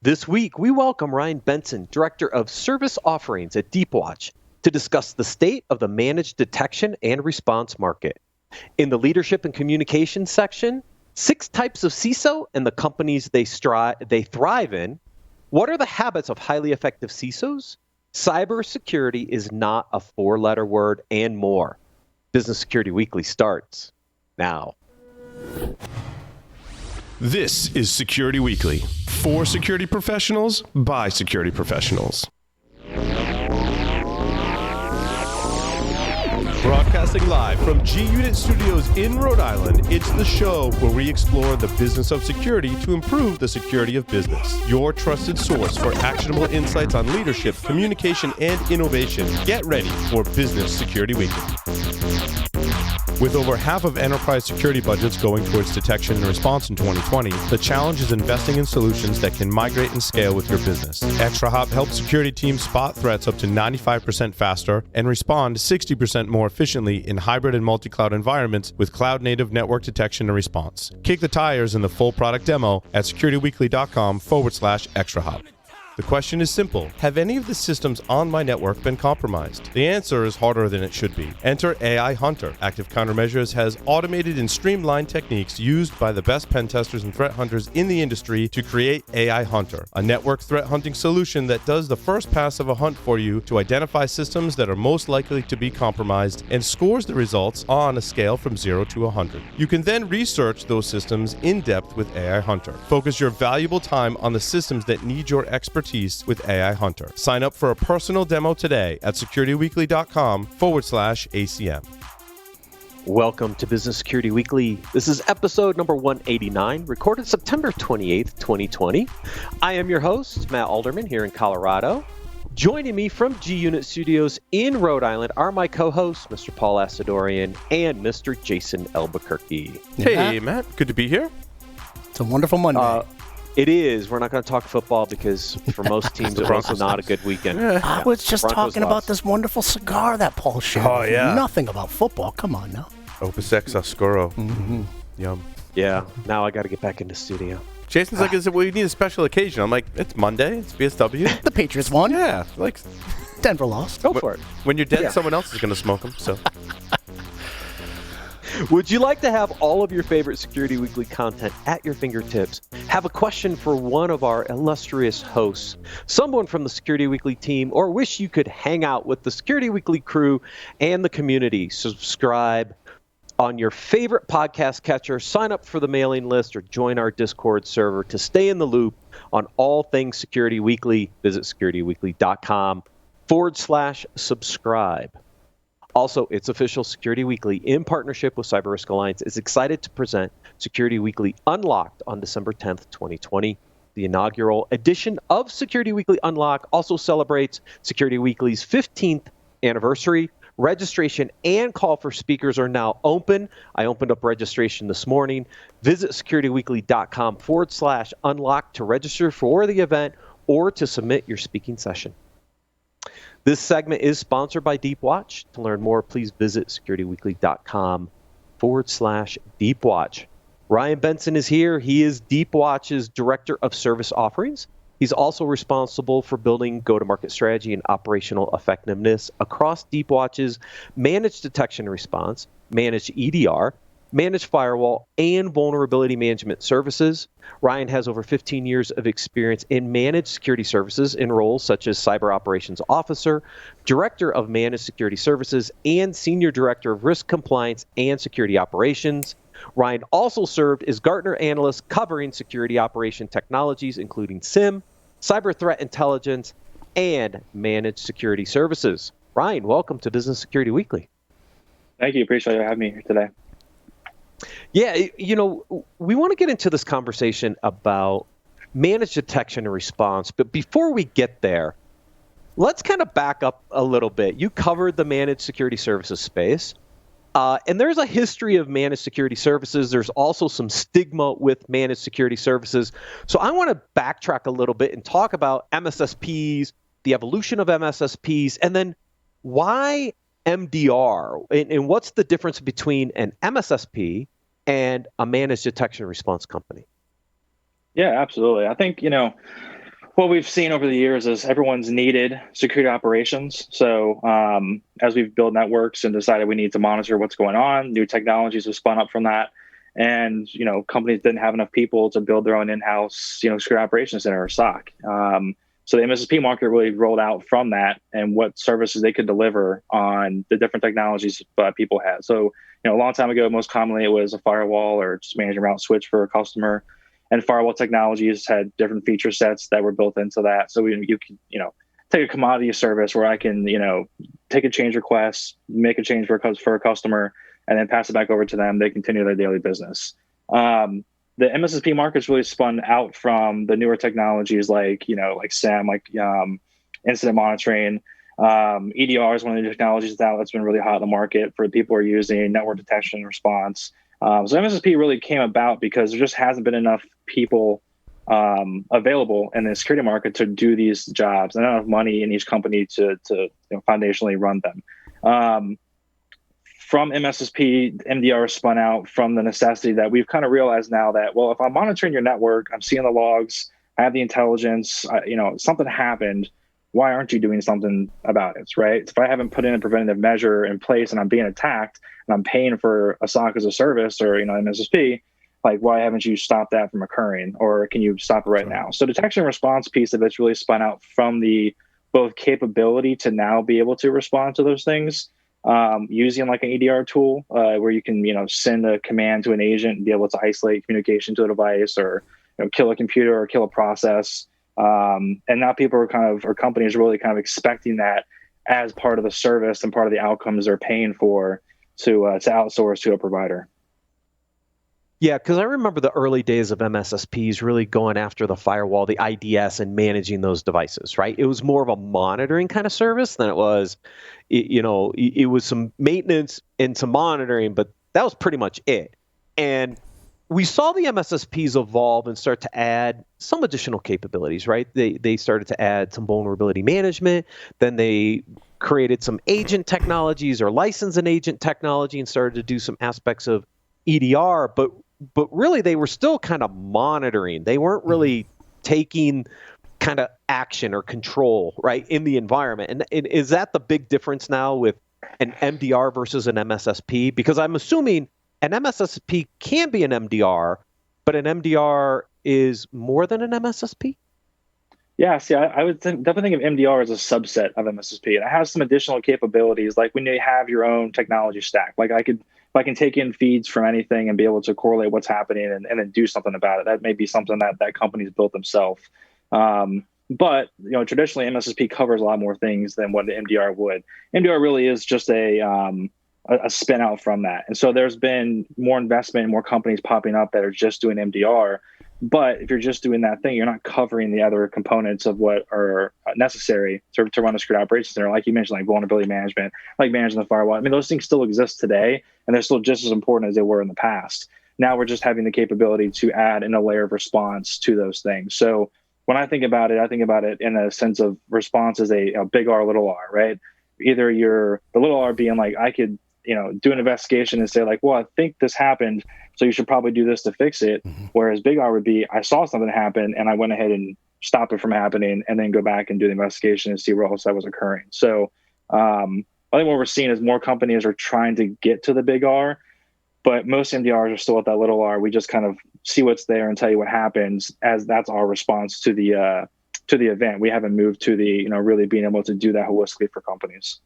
This week, we welcome Ryan Benson, Director of Service Offerings at Deepwatch, to discuss the state of the managed detection and response market. In the leadership and communications section, 6 types of CISO and the companies they thrive in. What are the habits of highly effective CISOs? Cybersecurity is not a 4-letter word, and more. Business Security Weekly starts now. This is Security Weekly, for security professionals, by security professionals. Broadcasting live from G-Unit Studios in Rhode Island, it's the show where we explore the business of security to improve the security of business. Your trusted source for actionable insights on leadership, communication, and innovation. Get ready for Business Security Weekly. With over half of enterprise security budgets going towards detection and response in 2020, the challenge is investing in solutions that can migrate and scale with your business. ExtraHop helps security teams spot threats up to 95% faster and respond 60% more efficiently in hybrid and multi-cloud environments with cloud-native network detection and response. Kick the tires in the full product demo at securityweekly.com/ExtraHop. The question is simple. Have any of the systems on my network been compromised? The answer is harder than it should be. Enter AI Hunter. Active Countermeasures has automated and streamlined techniques used by the best pen testers and threat hunters in the industry to create AI Hunter, a network threat hunting solution that does the first pass of a hunt for you to identify systems that are most likely to be compromised and scores the results on a scale from 0 to 100. You can then research those systems in depth with AI Hunter. Focus your valuable time on the systems that need your expertise with AI Hunter. Sign up for a personal demo today at securityweekly.com/ACM. Welcome to Business Security Weekly. This is episode number 189, recorded September 28th, 2020. I am your host, Matt Alderman, here in Colorado. Joining me from G-Unit Studios in Rhode Island are my co-hosts, Mr. Paul Asadorian and Mr. Jason Albuquerque. Hey, Matt. Good to be here. It's a wonderful Monday. It is. We're not going to talk football because for most teams it was not a good weekend. I was just talking about this wonderful cigar that Paul shared. Oh, yeah. Nothing about football. Come on now. Opus X Oscuro. Mm-hmm. Yum. Yeah. Now I got to get back in the studio. Jason's like, we need a special occasion. I'm like, it's Monday. It's BSW. The Patriots won. Yeah. Like, Denver lost. Go for it. When you're dead, someone else is going to smoke them. So. Would you like to have all of your favorite Security Weekly content at your fingertips? Have a question for one of our illustrious hosts, someone from the Security Weekly team, or wish you could hang out with the Security Weekly crew and the community? Subscribe on your favorite podcast catcher, sign up for the mailing list, or join our Discord server to stay in the loop on all things Security Weekly. Visit securityweekly.com/subscribe. Also, its official Security Weekly, in partnership with Cyber Risk Alliance, is excited to present Security Weekly Unlocked on December 10th, 2020. The inaugural edition of Security Weekly Unlocked also celebrates Security Weekly's 15th anniversary. Registration and call for speakers are now open. I opened up registration this morning. Visit securityweekly.com/unlock to register for the event or to submit your speaking session. This segment is sponsored by Deepwatch. To learn more, please visit securityweekly.com/Deepwatch. Ryan Benson is here. He is Deepwatch's Director of Service Offerings. He's also responsible for building go-to-market strategy and operational effectiveness across Deepwatch's managed detection and response, managed EDR, managed firewall, and vulnerability management services. Ryan has over 15 years of experience in managed security services in roles such as Cyber Operations Officer, Director of Managed Security Services, and Senior Director of Risk Compliance and Security Operations. Ryan also served as Gartner Analyst covering security operation technologies, including SIEM, Cyber Threat Intelligence, and Managed Security Services. Ryan, welcome to Business Security Weekly. Thank you. Appreciate you having me here today. Yeah, we want to get into this conversation about managed detection and response. But before we get there, let's kind of back up a little bit. You covered the managed security services space. And there's a history of managed security services. There's also some stigma with managed security services. So I want to backtrack a little bit and talk about MSSPs, the evolution of MSSPs, and then why MDR, and what's the difference between an MSSP and a managed detection and response company? Yeah, absolutely. I think, what we've seen over the years is everyone's needed security operations. So as we've built networks and decided we need to monitor what's going on, new technologies have spun up from that. And, companies didn't have enough people to build their own in-house, security operations center or SOC. So the MSSP market really rolled out from that and what services they could deliver on the different technologies people had. So, a long time ago, most commonly it was a firewall or just managing route switch for a customer. And firewall technologies had different feature sets that were built into that. So you can, take a commodity service where I can, take a change request, make a change for a customer, and then pass it back over to them. They continue their daily business. The MSSP market's really spun out from the newer technologies like SIEM, incident monitoring. EDR is one of the technologies that's been really hot in the market for people who are using network detection and response. So MSSP really came about because there just hasn't been enough people available in the security market to do these jobs, and not enough money in each company to foundationally run them. From MSSP, MDR spun out from the necessity that we've kind of realized now that, well, if I'm monitoring your network, I'm seeing the logs, I have the intelligence, something happened, why aren't you doing something about it, right? If I haven't put in a preventative measure in place and I'm being attacked and I'm paying for a SOC as a service or, MSSP, why haven't you stopped that from occurring, or can you stop it right now? So detection and response piece of it's really spun out from the both capability to now be able to respond to those things, using an EDR tool where you can, send a command to an agent and be able to isolate communication to a device or kill a computer or kill a process. And now people are companies are really kind of expecting that as part of the service and part of the outcomes they're paying for to outsource to a provider. Yeah, because I remember the early days of MSSPs really going after the firewall, the IDS, and managing those devices, right? It was more of a monitoring kind of service than it was, it was some maintenance and some monitoring, but that was pretty much it. And we saw the MSSPs evolve and start to add some additional capabilities, right? They started to add some vulnerability management. Then they created some agent technologies or license and agent technology and started to do some aspects of EDR, but really they were still kind of monitoring. They weren't really taking kind of action or control, right, in the environment. And is that the big difference now with an MDR versus an MSSP? Because I'm assuming an MSSP can be an MDR, but an MDR is more than an MSSP? Yeah, see, I would definitely think of MDR as a subset of MSSP. And it has some additional capabilities, like when you have your own technology stack. If I can take in feeds from anything and be able to correlate what's happening and then do something about it, that may be something that company's built themselves. But traditionally MSSP covers a lot more things than what the MDR would. MDR really is just a spin out from that. And so there's been more investment and more companies popping up that are just doing MDR. But if you're just doing that thing, you're not covering the other components of what are necessary to run a security operations center. Like you mentioned, like vulnerability management, like managing the firewall. I mean, those things still exist today, and they're still just as important as they were in the past. Now we're just having the capability to add in a layer of response to those things. So when I think about it in a sense of response as a big R, little r, right? Either the little r being like, I could do an investigation and say well, I think this happened, so you should probably do this to fix it. Mm-hmm. Whereas big R would be, I saw something happen and I went ahead and stopped it from happening and then go back and do the investigation and see where else that was occurring. So I think what we're seeing is more companies are trying to get to the big R, but most MDRs are still at that little r. We just kind of see what's there and tell you what happens, as that's our response to the event. We haven't moved to the, really being able to do that holistically for companies.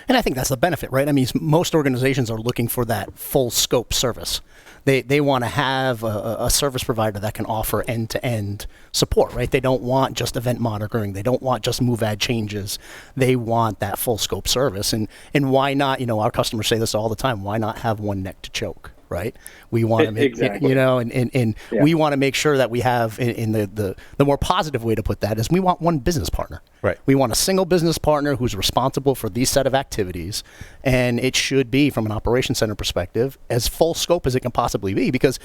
And I think that's the benefit, right? I mean, most organizations are looking for that full scope service. They want to have a service provider that can offer end-to-end support, right? They don't want just event monitoring. They don't want just move ad changes. They want that full scope service. And why not, our customers say this all the time, why not have one neck to choke? Right, we want to make exactly. and we want to make sure that we have in the more positive way to put that is we want one business partner. Right, we want a single business partner who's responsible for these set of activities, and it should be from an operations center perspective as full scope as it can possibly be, because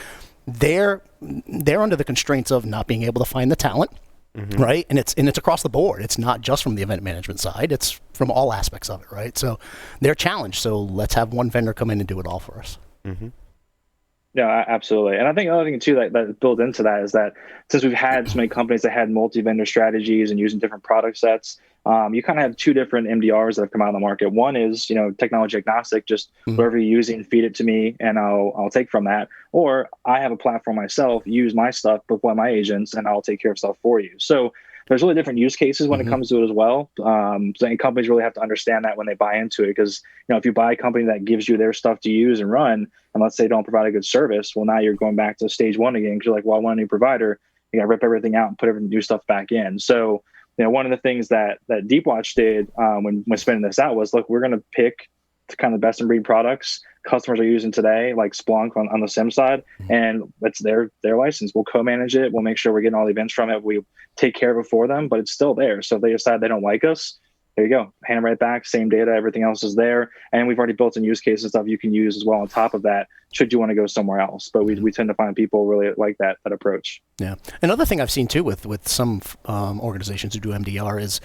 they're under the constraints of not being able to find the talent. Mm-hmm. Right, and it's across the board. It's not just from the event management side; it's from all aspects of it. Right, so they're challenged. So let's have one vendor come in and do it all for us. Mm-hmm. Yeah, absolutely. And I think another thing too that built into that is that since we've had so many companies that had multi-vendor strategies and using different product sets, you kind of have two different MDRs that have come out on the market. One is, technology agnostic, just whatever you're using, feed it to me and I'll take from that. Or I have a platform myself, use my stuff, deploy my agents, and I'll take care of stuff for you. So there's really different use cases when it comes to it as well. So companies really have to understand that when they buy into it, because if you buy a company that gives you their stuff to use and run, and let's say don't provide a good service, well, now you're going back to stage one again because you're like, well, I want a new provider. You got to rip everything out and put everything new stuff back in. So one of the things that Deepwatch did when spinning this out was, look, we're going to pick kind of the best in breed products customers are using today, like Splunk on the SIM side, and it's their license. We'll co-manage it. We'll make sure we're getting all the events from it. We take care of it for them, but it's still there. So if they decide they don't like us, there you go. Hand them right back. Same data. Everything else is there. And we've already built in use cases stuff you can use as well on top of that, should you want to go somewhere else. But we tend to find people really like that approach. Yeah. Another thing I've seen too with some organizations who do MDR is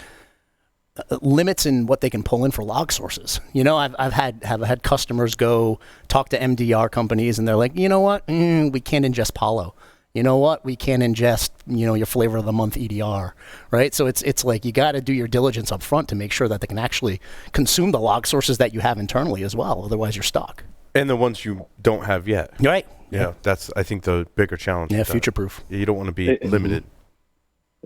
limits in what they can pull in for log sources. I've had customers go talk to MDR companies and they're like, you know what? We can't ingest Palo. You know what? We can't ingest, your flavor of the month EDR, right? So it's like you got to do your diligence up front to make sure that they can actually consume the log sources that you have internally as well. Otherwise, you're stuck. And the ones you don't have yet. Right. Yeah, that's, I think, the bigger challenge. Yeah, future-proof. You don't want to be limited.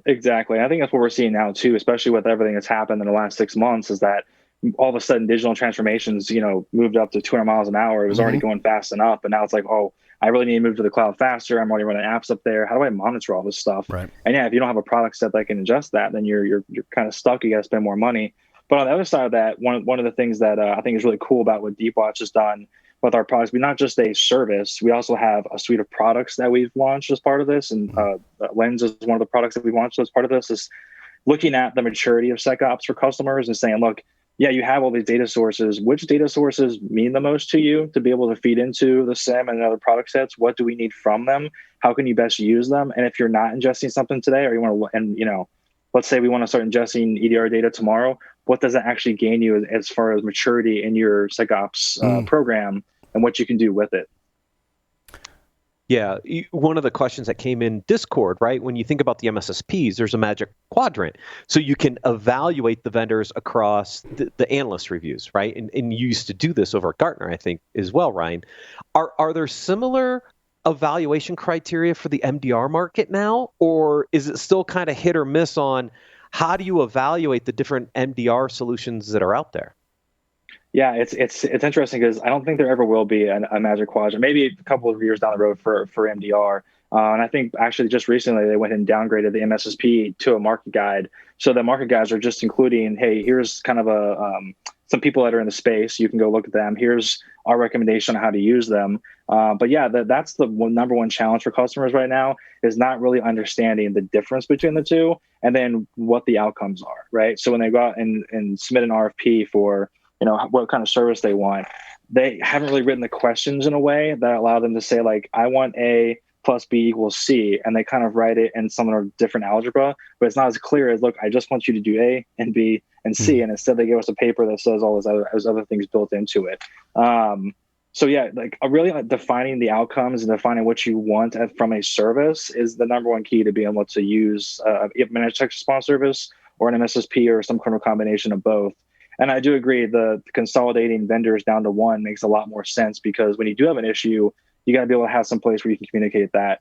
Exactly. I think that's what we're seeing now too, especially with everything that's happened in the last 6 months, is that all of a sudden digital transformations, moved up to 200 miles an hour. It was already going fast enough. But now it's like, oh, I really need to move to the cloud faster. I'm already running apps up there. How do I monitor all this stuff? Right. And yeah, if you don't have a product set that can ingest that, then you're kind of stuck. You got to spend more money. But on the other side of that, one of the things that I think is really cool about what Deepwatch has done with our products, we're not just a service. We also have a suite of products that we've launched as part of this. And Lens is one of the products that we've launched as part of this, is looking at the maturity of SecOps for customers and saying, look, yeah, you have all these data sources. Which data sources mean the most to you to be able to feed into the SIM and other product sets? What do we need from them? How can you best use them? And if you're not ingesting something today, or you want to, let's say we want to start ingesting EDR data tomorrow, what does that actually gain you as far as maturity in your SecOps program and what you can do with it? Yeah, one of the questions that came in Discord, right? When you think about the MSSPs, there's a magic quadrant. So you can evaluate the vendors across the analyst reviews, right? And you used to do this over at Gartner, I think, as well, Ryan. Are there similar evaluation criteria for the MDR market now? Or is it still kind of hit or miss on how do you evaluate the different MDR solutions that are out there? Yeah, it's interesting because I don't think there ever will be a magic quadrant. Maybe a couple of years down the road for MDR. And I think actually just recently they went and downgraded the MSSP to a market guide. So the market guides are just including, hey, here's kind of some people that are in the space. You can go look at them. Here's our recommendation on how to use them. But yeah, that's the number one challenge for customers right now, is not really understanding the difference between the two and then what the outcomes are, right? So when they go out and submit an RFP for what kind of service they want, they haven't really written the questions in a way that allow them to say, like, I want A plus B equals C. And they kind of write it in some of different algebra, but it's not as clear as, look, I just want you to do A and B and C. And instead they give us a paper that says all those other things built into it. So yeah, like really defining the outcomes and defining what you want from a service is the number one key to being able to use a managed text response service or an MSSP or some kind of combination of both. And I do agree the consolidating vendors down to one makes a lot more sense, because when you do have an issue, you got to be able to have some place where you can communicate that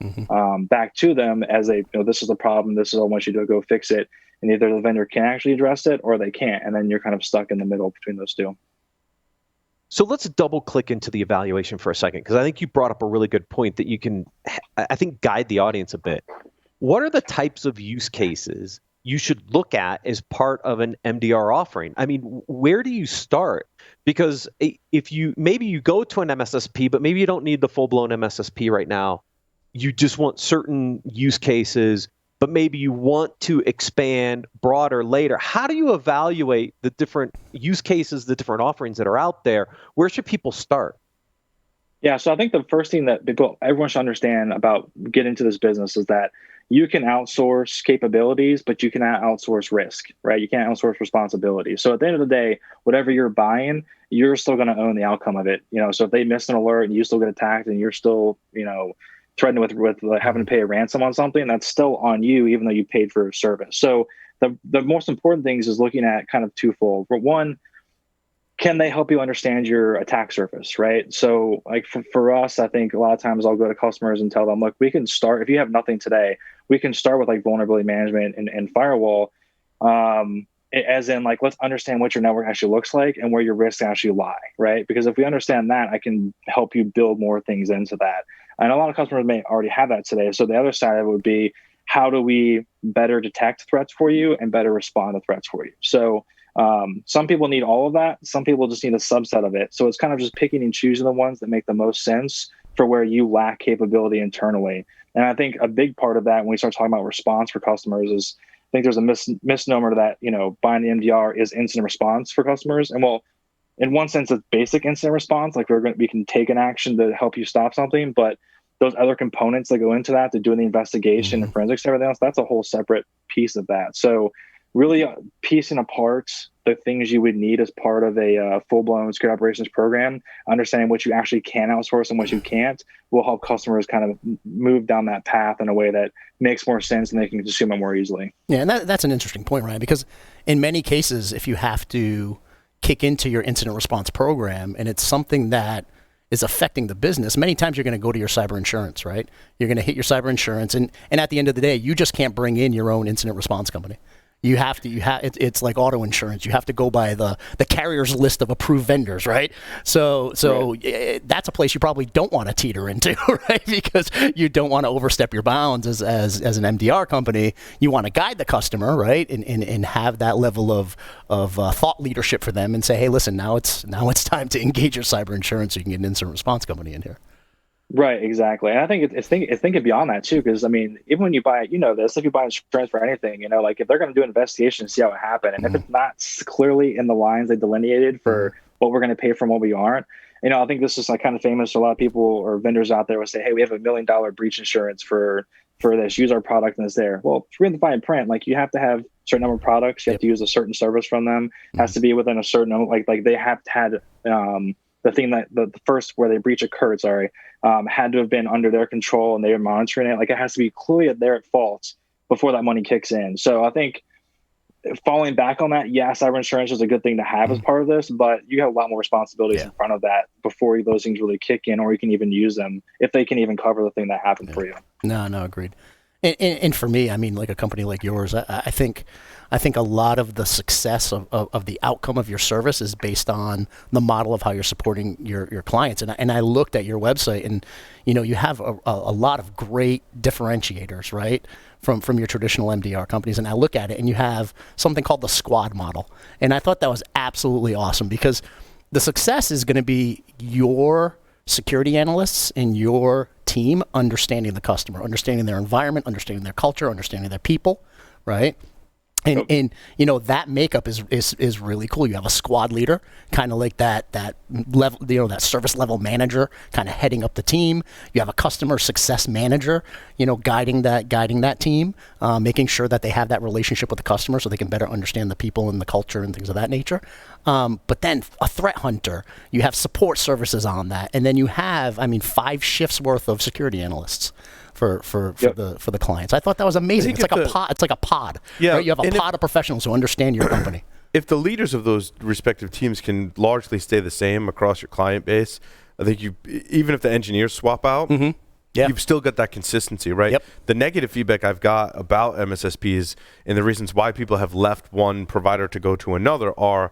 back to them as this is the problem. This is what I want you to go fix it. And either the vendor can actually address it or they can't. And then you're kind of stuck in the middle between those two. So let's double click into the evaluation for a second, because I think you brought up a really good point that you can, I think, guide the audience a bit. What are the types of use cases you should look at as part of an MDR offering? I mean, where do you start? Because if you go to an MSSP, but maybe you don't need the full-blown MSSP right now. You just want certain use cases, but maybe you want to expand broader later. How do you evaluate the different use cases, the different offerings that are out there? Where should people start? Yeah, so I think the first thing that everyone should understand about getting into this business is that you can outsource capabilities, but you cannot outsource risk, right? You can't outsource responsibility. So at the end of the day, whatever you're buying, you're still going to own the outcome of it. So if they miss an alert and you still get attacked and you're still, threatened with having to pay a ransom on something, that's still on you, even though you paid for a service. So the most important things is looking at kind of twofold. For one, can they help you understand your attack surface, right? So like for us, I think a lot of times I'll go to customers and tell them, look, we can start, if you have nothing today, we can start with like vulnerability management and firewall, as in like, let's understand what your network actually looks like and where your risks actually lie, right? Because if we understand that, I can help you build more things into that. And a lot of customers may already have that today. So the other side of it would be, how do we better detect threats for you and better respond to threats for you? So some people need all of that. Some people just need a subset of it. So it's kind of just picking and choosing the ones that make the most sense for where you lack capability internally. And I think a big part of that when we start talking about response for customers is, I think there's a misnomer that, buying the MDR is incident response for customers. And well, in one sense, it's basic incident response. Like we can take an action to help you stop something, but those other components that go into that, to doing the investigation and forensics and everything else, that's a whole separate piece of that. So really piecing apart the things you would need as part of a full-blown security operations program, understanding what you actually can outsource and what you can't, will help customers kind of move down that path in a way that makes more sense and they can consume it more easily. Yeah, and that's an interesting point, Ryan, because in many cases, if you have to kick into your incident response program and it's something that is affecting the business, many times you're going to go to your cyber insurance, right? You're going to hit your cyber insurance, and at the end of the day, you just can't bring in your own incident response company. You have to, it's like auto insurance. You have to go by the carrier's list of approved vendors, right? So right. That's a place you probably don't want to teeter into, right? Because you don't want to overstep your bounds as an MDR company. You want to guide the customer, right? And have that level of thought leadership for them and say, hey, listen, now it's time to engage your cyber insurance so you can get an incident response company in here. Right, exactly. And I think it's thinking beyond that too, because I mean, even when you buy, if you buy insurance for anything, like if they're going to do an investigation and see how it happened, and if it's not clearly in the lines they delineated for what we're going to pay from what we aren't, I think this is like kind of famous. A lot of people or vendors out there will say, hey, we have $1 million breach insurance for this, use our product and it's there. Well, if you're in the fine print, like you have to have a certain number of products, you have to use a certain service from them, has to be within a certain number, like they have had, the thing that the first where they breach occurred, had to have been under their control and they were monitoring it. Like it has to be clearly they're at fault before that money kicks in. So I think falling back on that, cyber insurance is a good thing to have as part of this, but you have a lot more responsibilities in front of that before those things really kick in, or you can even use them if they can even cover the thing that happened for you. No, agreed. And for me, I mean, like a company like yours, I think a lot of the success of the outcome of your service is based on the model of how you're supporting your clients. And I looked at your website, and you have a lot of great differentiators, right, from your traditional MDR companies. And I look at it, and you have something called the squad model. And I thought that was absolutely awesome, because the success is going to be your security analysts and your team understanding the customer, understanding their environment, understanding their culture, understanding their people, right? And that makeup is really cool. You have a squad leader, kind of like that level, that service level manager, kind of heading up the team. You have a customer success manager, guiding that team, making sure that they have that relationship with the customer so they can better understand the people and the culture and things of that nature. But then a threat hunter, you have support services on that, and then you have, 5 shifts worth of security analysts for the clients. I thought that was amazing. It's like a pod. Yeah, right? You have a pod of professionals who understand your company. If the leaders of those respective teams can largely stay the same across your client base, I think even if the engineers swap out, you've still got that consistency, right? Yep. The negative feedback I've got about MSSPs and the reasons why people have left one provider to go to another are,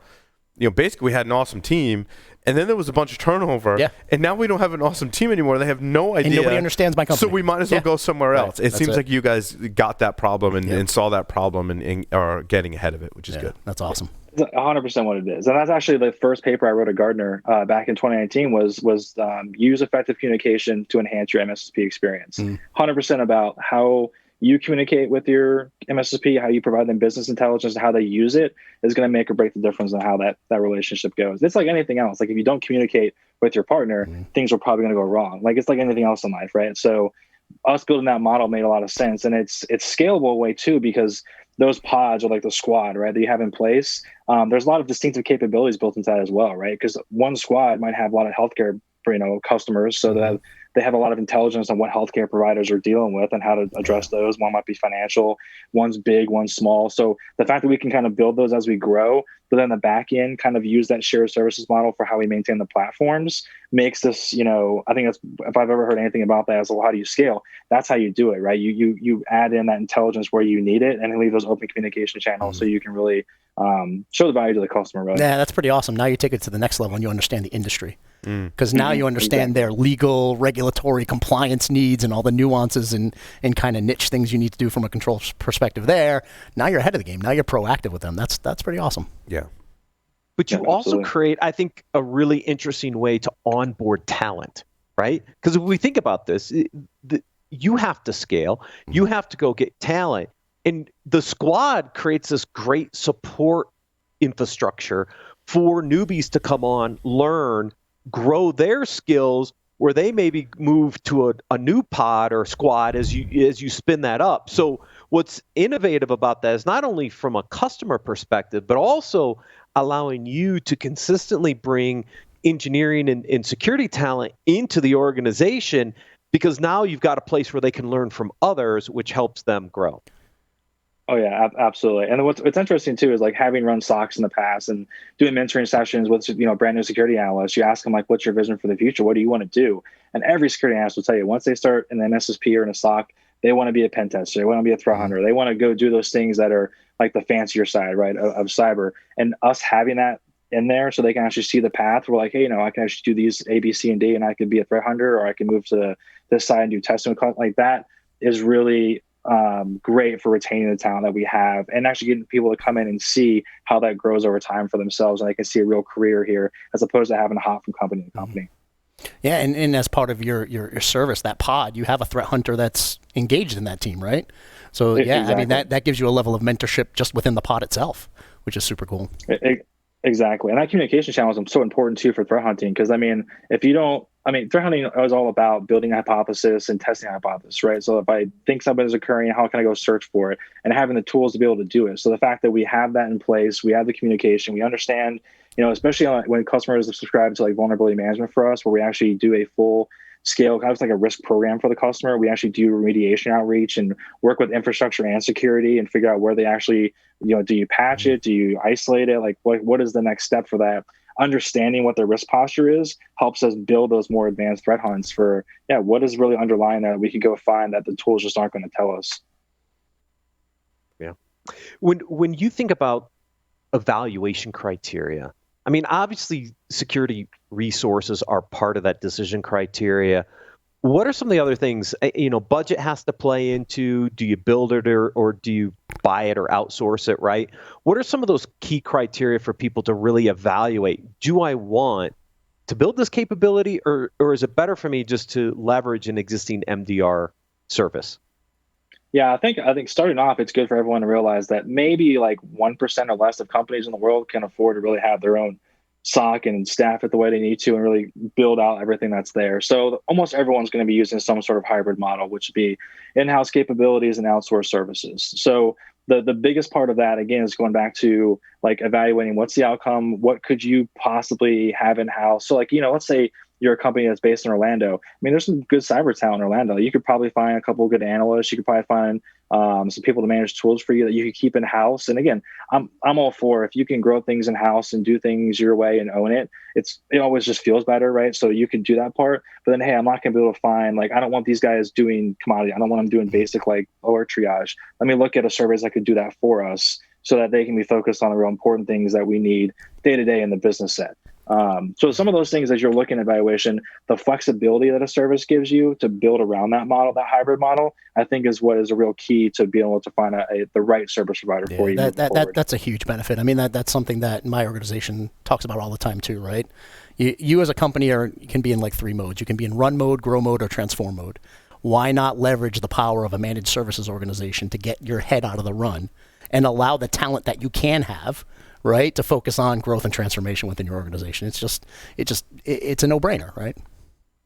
basically we had an awesome team, and then there was a bunch of turnover, and now we don't have an awesome team anymore. They have no idea. And nobody understands my company. So we might as well go somewhere else. It seems like you guys got that problem and saw that problem and are getting ahead of it, which is good. That's awesome. It's 100% what it is. And that's actually the first paper I wrote at Gartner back in 2019 was use effective communication to enhance your MSSP experience. 100% about how you communicate with your MSSP, how you provide them business intelligence, and how they use it is going to make or break the difference in how that relationship goes. It's like anything else. Like if you don't communicate with your partner, things are probably going to go wrong. Like it's like anything else in life, right? So us building that model made a lot of sense, and it's scalable way too, because those pods are like the squad, right, that you have in place. There's a lot of distinctive capabilities built into that as well, right? Because one squad might have a lot of healthcare, customers, so that they have a lot of intelligence on what healthcare providers are dealing with and how to address those. One might be financial, one's big, one's small. So the fact that we can kind of build those as we grow, but then the back end kind of use that shared services model for how we maintain the platforms makes this, I think that's, if I've ever heard anything about that, as well, how do you scale? That's how you do it, right? You add in that intelligence where you need it, and leave those open communication channels so you can really show the value to the customer. Really. Yeah, that's pretty awesome. Now you take it to the next level and you understand the industry. Because now you understand their legal, regulatory compliance needs and all the nuances and kind of niche things you need to do from a control perspective there. Now you're ahead of the game. Now you're proactive with them. That's pretty awesome. Yeah. But you also create, I think, a really interesting way to onboard talent, right? Because if we think about this, you have to scale. You have to go get talent. And the squad creates this great support infrastructure for newbies to come on, learn, grow their skills, where they maybe move to a new pod or squad as you spin that up. So what's innovative about that is not only from a customer perspective, but also allowing you to consistently bring engineering and security talent into the organization, because now you've got a place where they can learn from others, which helps them grow. Oh yeah, absolutely. And what's interesting too is like having run SOCs in the past and doing mentoring sessions with brand new security analysts. You ask them like, "What's your vision for the future? What do you want to do?" And every security analyst will tell you once they start in the MSSP or in a SOC, they want to be a pen tester, they want to be a threat hunter, they want to go do those things that are like the fancier side, right, of cyber. And us having that in there so they can actually see the path. We're like, hey, I can actually do these A, B, C, and D, and I could be a threat hunter, or I can move to this side and do testing. Like that is really great for retaining the talent that we have, and actually getting people to come in and see how that grows over time for themselves, and they can see a real career here as opposed to having to hop from company to company. Yeah, and as part of your service, that pod, you have a threat hunter that's engaged in that team, right? So yeah, exactly. I mean that gives you a level of mentorship just within the pod itself, which is super cool. Exactly, and that communication channel is so important too for threat hunting, because if you don't, threat hunting is all about building a hypothesis and testing a hypothesis, right? So if I think something is occurring, how can I go search for it? And having the tools to be able to do it. So the fact that we have that in place, we have the communication, we understand, especially when customers subscribe to like vulnerability management for us, where we actually do a full scale, kind of like a risk program for the customer. We actually do remediation outreach and work with infrastructure and security and figure out where they actually, do you patch it? Do you isolate it? Like what is the next step for that? Understanding what their risk posture is helps us build those more advanced threat hunts for, what is really underlying that we could go find that the tools just aren't going to tell us. Yeah. When you think about evaluation criteria, obviously security resources are part of that decision criteria. What are some of the other things? Budget has to play into, do you build it or do you buy it or outsource it, right? What are some of those key criteria for people to really evaluate? Do I want to build this capability, or is it better for me just to leverage an existing MDR service? Yeah, I think starting off, it's good for everyone to realize that maybe like 1% or less of companies in the world can afford to really have their own SOC and staff it the way they need to and really build out everything that's there. So almost everyone's going to be using some sort of hybrid model, which would be in-house capabilities and outsourced services. So the biggest part of that, again, is going back to like evaluating what's the outcome, what could you possibly have in-house. So like, let's say you're a company that's based in Orlando. There's some good cyber talent in Orlando. You could probably find a couple of good analysts. You could probably find some people to manage tools for you that you could keep in-house. And again, I'm all for, if you can grow things in-house and do things your way and own it, it always just feels better, right? So you can do that part. But then, hey, I'm not going to be able to find, like, I don't want these guys doing commodity. I don't want them doing basic, like, alert triage. Let me look at a service that could do that for us so that they can be focused on the real important things that we need day-to-day in the business set. So some of those things, as you're looking at evaluation, the flexibility that a service gives you to build around that model, that hybrid model, I think is what is a real key to being able to find the right service provider for you. That's a huge benefit. That's something that my organization talks about all the time too, right? You as a company can be in like 3 modes. You can be in run mode, grow mode, or transform mode. Why not leverage the power of a managed services organization to get your head out of the run and allow the talent that you can have, right, to focus on growth and transformation within your organization? It's a no-brainer, right?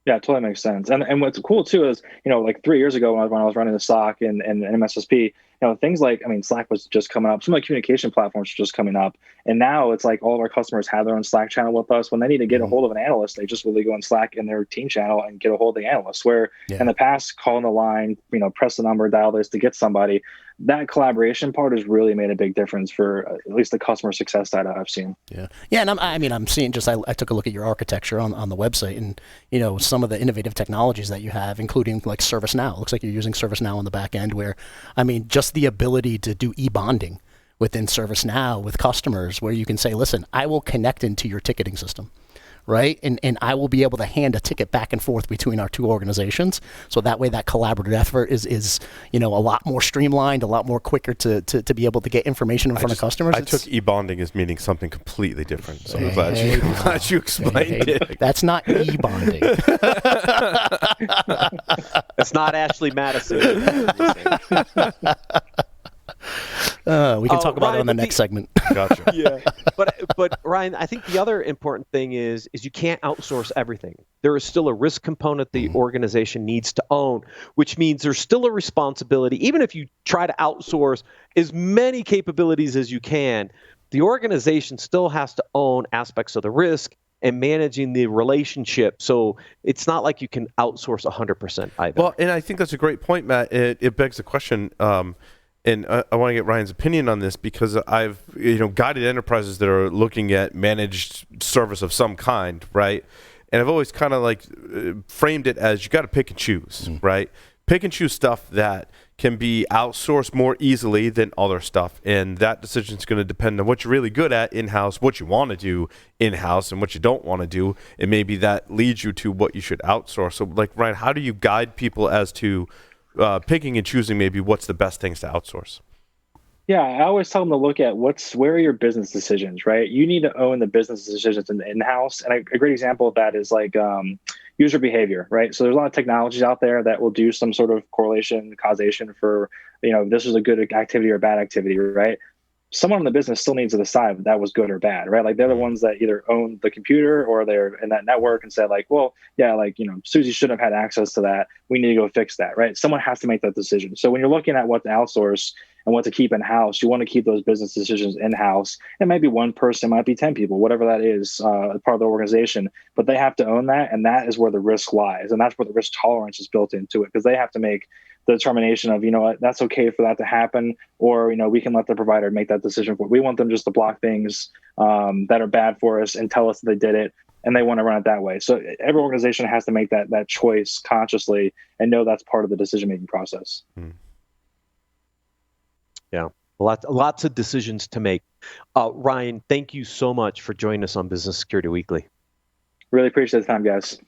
Yeah, it totally makes sense. And what's cool too is, like 3 years ago when I was running the SOC and MSSP, things like, I mean, Slack was just coming up. Some of the communication platforms were just coming up. And now it's like all of our customers have their own Slack channel with us. When they need to get a hold of an analyst, they just really go in Slack in their team channel and get a hold of the analyst. Where in the past, calling the line, press the number, dial this to get somebody, that collaboration part has really made a big difference for at least the customer success side I've seen. Yeah. And I'm seeing I took a look at your architecture on the website, and, some of the innovative technologies that you have, including like ServiceNow. It looks like you're using ServiceNow on the back end, where, just the ability to do e-bonding within ServiceNow with customers, where you can say, listen, I will connect into your ticketing system, right? And I will be able to hand a ticket back and forth between our two organizations. So that way that collaborative effort is a lot more streamlined, a lot more quicker to be able to get information in front of customers. I took e-bonding as meaning something completely different. So I'm glad you explained it. That's not e-bonding. It's not Ashley Madison. We can talk about it on the next segment. Gotcha. Yeah, but Ryan, I think the other important thing is you can't outsource everything. There is still a risk component the organization needs to own, which means there's still a responsibility. Even if you try to outsource as many capabilities as you can, the organization still has to own aspects of the risk and managing the relationship. So it's not like you can outsource 100% either. Well, and I think that's a great point, Matt. It begs the question. And I want to get Ryan's opinion on this, because I've guided enterprises that are looking at managed service of some kind, right? And I've always kind of like framed it as you got to pick and choose, right? Pick and choose stuff that can be outsourced more easily than other stuff, and that decision is going to depend on what you're really good at in-house, what you want to do in-house, and what you don't want to do, and maybe that leads you to what you should outsource. So, like, Ryan, how do you guide people as to picking and choosing maybe what's the best things to outsource? Yeah, I always tell them to look at where are your business decisions, right? You need to own the business decisions in-house. And a great example of that is like user behavior, right? So there's a lot of technologies out there that will do some sort of correlation, causation for, this is a good activity or bad activity, right? Someone in the business still needs to decide if that was good or bad, right? Like they're the ones that either own the computer or they're in that network and said like, well, yeah, like, Susie shouldn't have had access to that. We need to go fix that, right? Someone has to make that decision. So when you're looking at what to outsource and what to keep in-house, you want to keep those business decisions in-house. It might be one person, it might be 10 people, whatever that is, part of the organization, but they have to own that. And that is where the risk lies. And that's where the risk tolerance is built into it, because they have to make the determination of, what, that's okay for that to happen, or, we can let the provider make that decision. We want them just to block things that are bad for us and tell us that they did it, and they want to run it that way. So every organization has to make that choice consciously and know that's part of the decision-making process. Yeah, lots of decisions to make. Ryan, thank you so much for joining us on Business Security Weekly. Really appreciate the time, guys.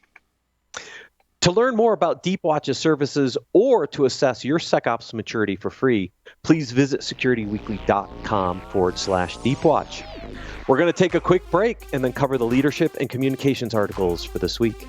To learn more about Deepwatch's services or to assess your SecOps maturity for free, please visit securityweekly.com/Deepwatch. We're going to take a quick break and then cover the leadership and communications articles for this week.